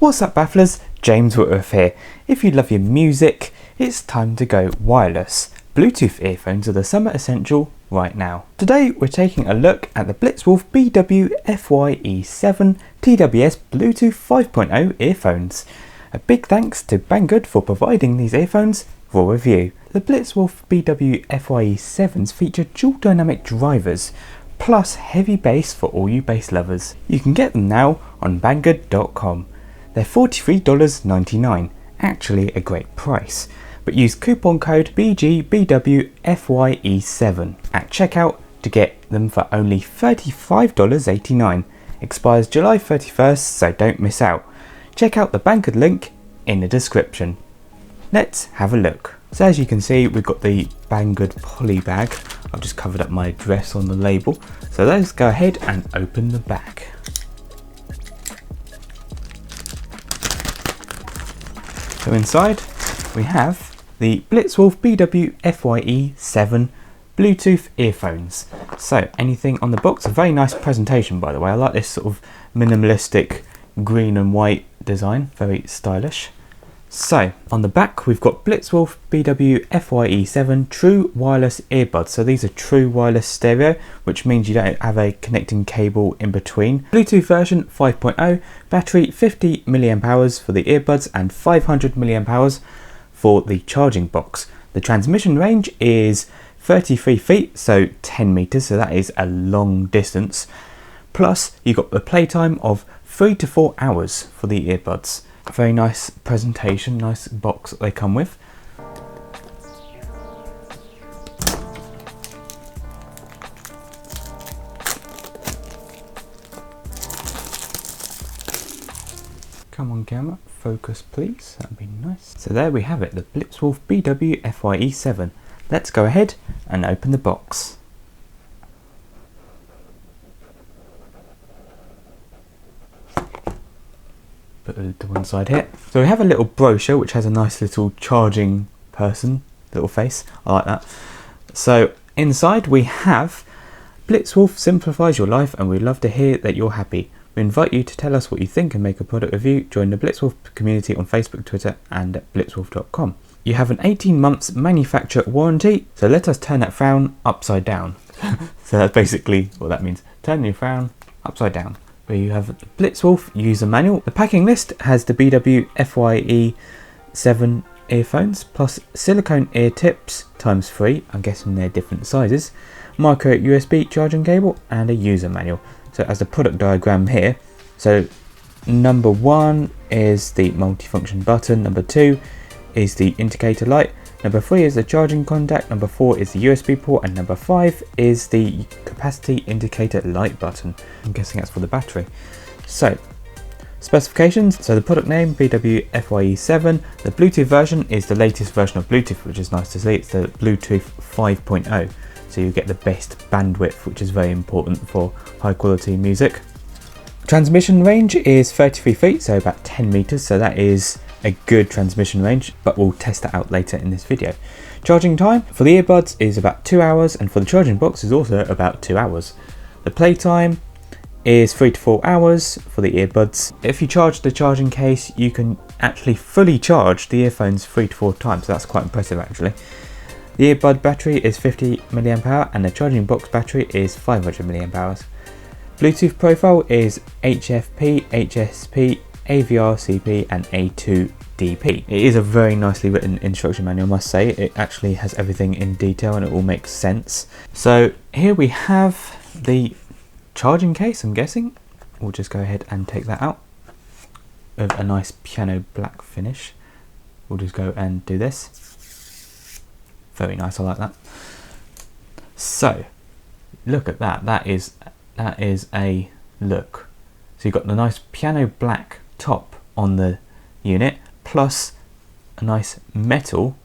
What's up bafflers, James Whitworth here. If you love your music, it's time to go wireless. Bluetooth earphones are the summer essential right now. Today we're taking a look at the Blitzwolf BW-FYE7 TWS Bluetooth 5.0 earphones. A big thanks to Banggood for providing these earphones for review. The Blitzwolf BW-FYE7s feature dual dynamic drivers, plus heavy bass for all you bass lovers. You can get them now on Banggood.com. They're $43.99, actually a great price, but use coupon code BGBWFYE7 at checkout to get them for only $35.89. Expires July 31st, so don't miss out. Check out the Banggood link in the description. Let's have a look. So as you can see, we've got the Banggood poly bag. I've just covered up my address on the label. So let's go ahead and open the bag. So inside we have the Blitzwolf BW-FYE7 Bluetooth earphones. So anything on the box, a very nice presentation by the way. I like this sort of minimalistic green and white design, very stylish. So on the back we've got Blitzwolf BW-FYE7 True Wireless Earbuds. So these are true wireless stereo, which means you don't have a connecting cable in between. Bluetooth version 5.0, battery 50 mAh for the earbuds and 500 mAh for the charging box. The transmission range is 33 feet, so 10 meters, so that is a long distance. Plus you've got the playtime of 3 to 4 hours for the earbuds. Very nice presentation, nice box that they come with. Come on camera, focus please, that'd be nice. So there we have it, the Blitzwolf BW-FYE7. Let's go ahead and open the box. Put it to one side here. So we have a little brochure which has a nice little charging person, little face, I like that. So inside we have Blitzwolf simplifies your life and we'd love to hear that you're happy. We invite you to tell us what you think and make a product review. Join the Blitzwolf community on Facebook, Twitter and at blitzwolf.com. You have an 18 months manufacturer warranty, so let us turn that frown upside down. So that's basically what that means. Turn your frown upside down. Where you have the Blitzwolf user manual. The packing list has the BW-FYE7 earphones plus silicone ear tips times 3, I'm guessing they're different sizes, micro USB charging cable and a user manual. So as the product diagram here, so number 1 is the multifunction button, number 2 is the indicator light, number 3 is the charging contact, number 4 is the USB port, and number 5 is the capacity indicator light button. I'm guessing that's for the battery. So, specifications, so the product name BW-FYE7, the Bluetooth version is the latest version of Bluetooth, which is nice to see. It's the Bluetooth 5.0, so you get the best bandwidth, which is very important for high quality music. Transmission range is 33 feet, so about 10 meters, so that is a good transmission range, but we'll test that out later in this video. Charging time for the earbuds is about 2 hours and for the charging box is also about 2 hours. The playtime is 3 to 4 hours for the earbuds. If you charge the charging case, you can actually fully charge the earphones 3 to 4 times, so that's quite impressive actually. The earbud battery is 50 mAh and the charging box battery is 500 mAh. Bluetooth profile is HFP, HSP, AVR-CP and A2DP. It is a very nicely written instruction manual, I must say. It actually has everything in detail and it all makes sense. So here we have the charging case, I'm guessing. We'll just go ahead and take that out with a nice piano black finish. We'll just go and do this. Very nice, I like that. So look at that, that is a look. So you've got the nice piano black top on the unit plus a nice metal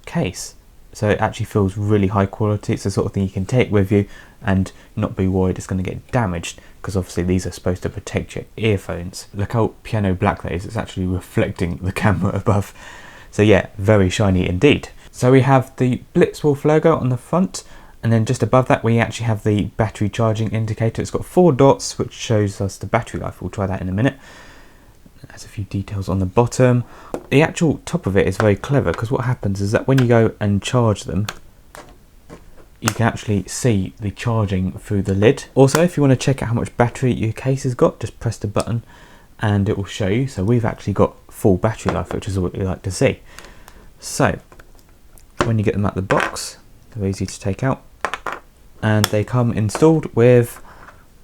case, so it actually feels really high quality. It's the sort of thing you can take with you and not be worried it's going to get damaged, because obviously these are supposed to protect your earphones. Look how piano black that is, it's actually reflecting the camera above. So yeah, very shiny indeed. So we have the Blitzwolf logo on the front, and then just above that we actually have the battery charging indicator. It's got 4 dots which shows us the battery life. We'll try that in a minute. It has a few details on the bottom. The actual top of it is very clever because what happens is that when you go and charge them, you can actually see the charging through the lid. Also, if you want to check out how much battery your case has got, just press the button and it will show you. So we've actually got full battery life, which is what we like to see. So when you get them out of the box, they're easy to take out, and they come installed with,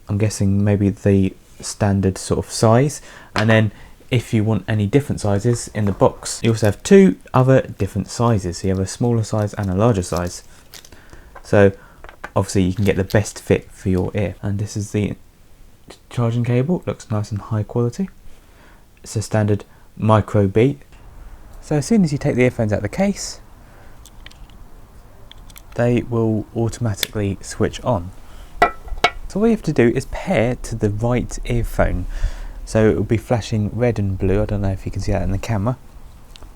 I'm guessing, maybe the standard sort of size, and then if you want any different sizes in the box, you also have two other different sizes. So you have a smaller size and a larger size. So obviously you can get the best fit for your ear. And this is the charging cable. It looks nice and high quality. It's a standard micro B. So as soon as you take the earphones out of the case, they will automatically switch on. So all you have to do is pair to the right earphone. So it will be flashing red and blue. I don't know if you can see that in the camera,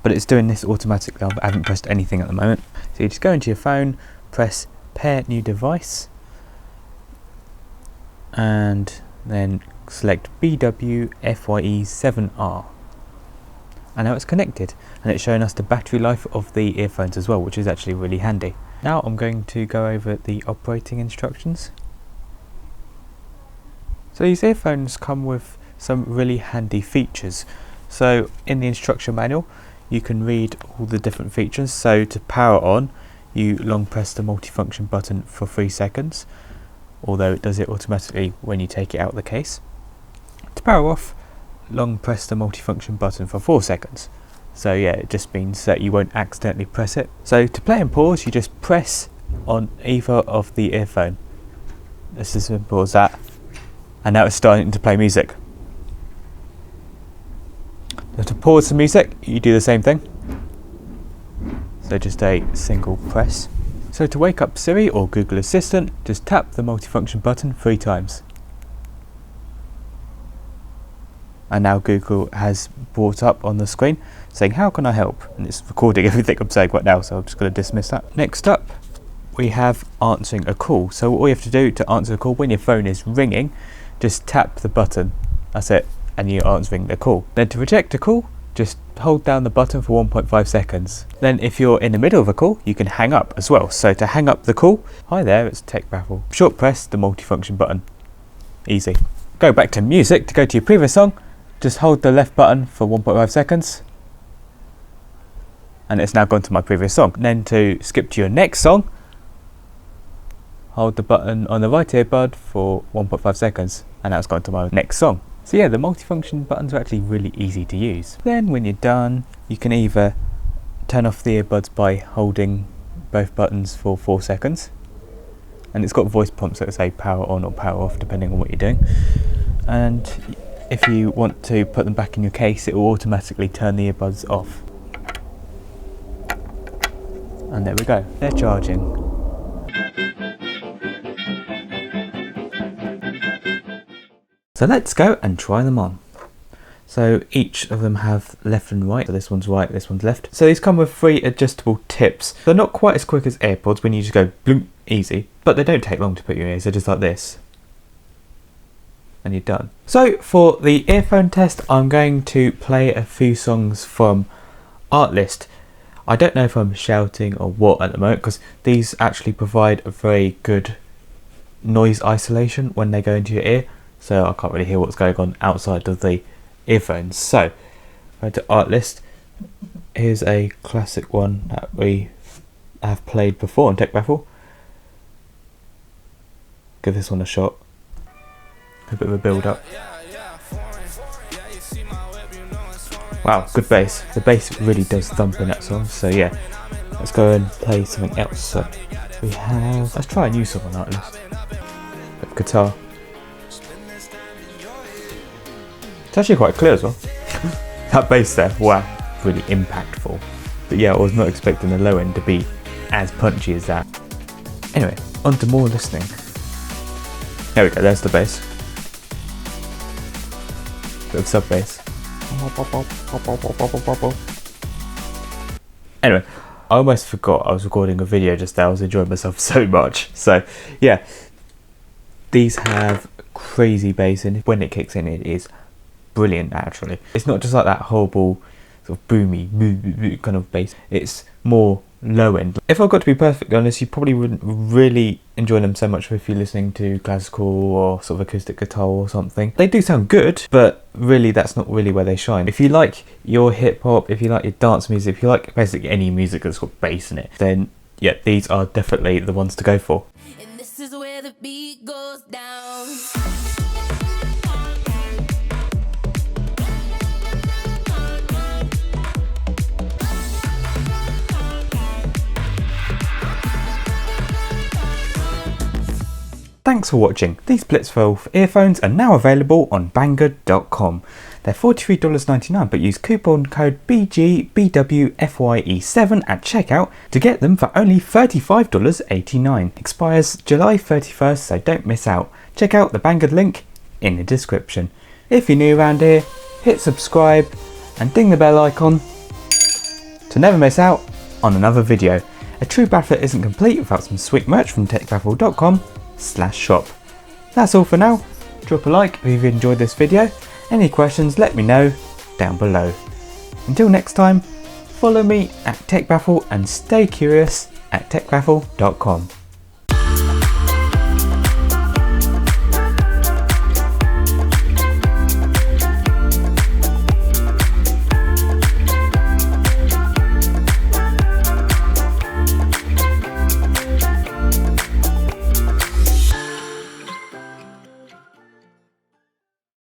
but it's doing this automatically. I haven't pressed anything at the moment. So you just go into your phone, press pair new device, and then select BWFYE7R. And now it's connected, and it's showing us the battery life of the earphones as well, which is actually really handy. Now I'm going to go over the operating instructions. So these earphones come with some really handy features. So in the instruction manual you can read all the different features. So to power on, you long press the multifunction button for 3 seconds, although it does it automatically when you take it out of the case. To power off, long press the multifunction button for 4 seconds. So yeah, it just means that you won't accidentally press it. So to play and pause, you just press on either of the earphone. It's as simple as that. And now it's starting to play music. So to pause the music, you do the same thing. So just a single press. So to wake up Siri or Google Assistant, just tap the multifunction button 3 times. And now Google has brought up on the screen saying, "How can I help?" And it's recording everything I'm saying right now, so I'm just going to dismiss that. Next up, we have answering a call. So all you have to do to answer a call, when your phone is ringing, just tap the button. That's it, and you're answering the call. Then to reject a call, just hold down the button for 1.5 seconds. Then if you're in the middle of a call, you can hang up as well. So to hang up the call, hi there, it's Tech Baffle. Short press the multifunction button. Easy. Go back to music. To go to your previous song, just hold the left button for 1.5 seconds. And it's now gone to my previous song. Then to skip to your next song, hold the button on the right earbud for 1.5 seconds. And now it's gone to my next song. So yeah, the multifunction buttons are actually really easy to use. Then when you're done, you can either turn off the earbuds by holding both buttons for 4 seconds. And it's got voice prompts that say power on or power off depending on what you're doing. And if you want to put them back in your case, it will automatically turn the earbuds off. And there we go, they're charging. So let's go and try them on. So each of them have left and right. So this one's right, this one's left. So these come with 3 adjustable tips. They're not quite as quick as AirPods when you just go bloom, easy, but they don't take long to put in your ears. They're just like this. And you're done. So for the earphone test, I'm going to play a few songs from Artlist. I don't know if I'm shouting or what at the moment, because these actually provide a very good noise isolation when they go into your ear. So I can't really hear what's going on outside of the earphones. So, go to Artlist. Here's a classic one that we have played before on Tech Baffle. Give this one a shot. A bit of a build up. Wow, good bass. The bass really does thump in that song. So yeah, let's go and play something else. So we have, let's try a new song on Artlist. Bit of guitar. It's actually quite clear as well. That bass there, wow, really impactful. But yeah, I was not expecting the low end to be as punchy as that. Anyway, on to more listening. There we go, there's the bass. Bit of sub bass. Anyway, I almost forgot I was recording a video just there. I was enjoying myself so much. So yeah, these have crazy bass in. When it kicks in, it is brilliant actually. It's not just like that horrible sort of boomy kind of bass. It's more low end. If I've got to be perfectly honest, you probably wouldn't really enjoy them so much if you're listening to classical or sort of acoustic guitar or something. They do sound good, but really that's not really where they shine. If you like your hip hop, if you like your dance music, if you like basically any music that's got bass in it, then yeah, these are definitely the ones to go for. And this is where the beat goes down. Thanks for watching. These Blitzwolf earphones are now available on Banggood.com. They're $43.99, but use coupon code BGBWFYE7 at checkout to get them for only $35.89. Expires July 31st, so don't miss out. Check out the Banggood link in the description. If you're new around here, hit subscribe and ding the bell icon to never miss out on another video. A true baffler isn't complete without some sweet merch from techbaffle.com/shop. That's all for now. Drop a like if you've enjoyed this video. Any questions, let me know down below. Until next time, follow me at TechBaffle and stay curious at techbaffle.com.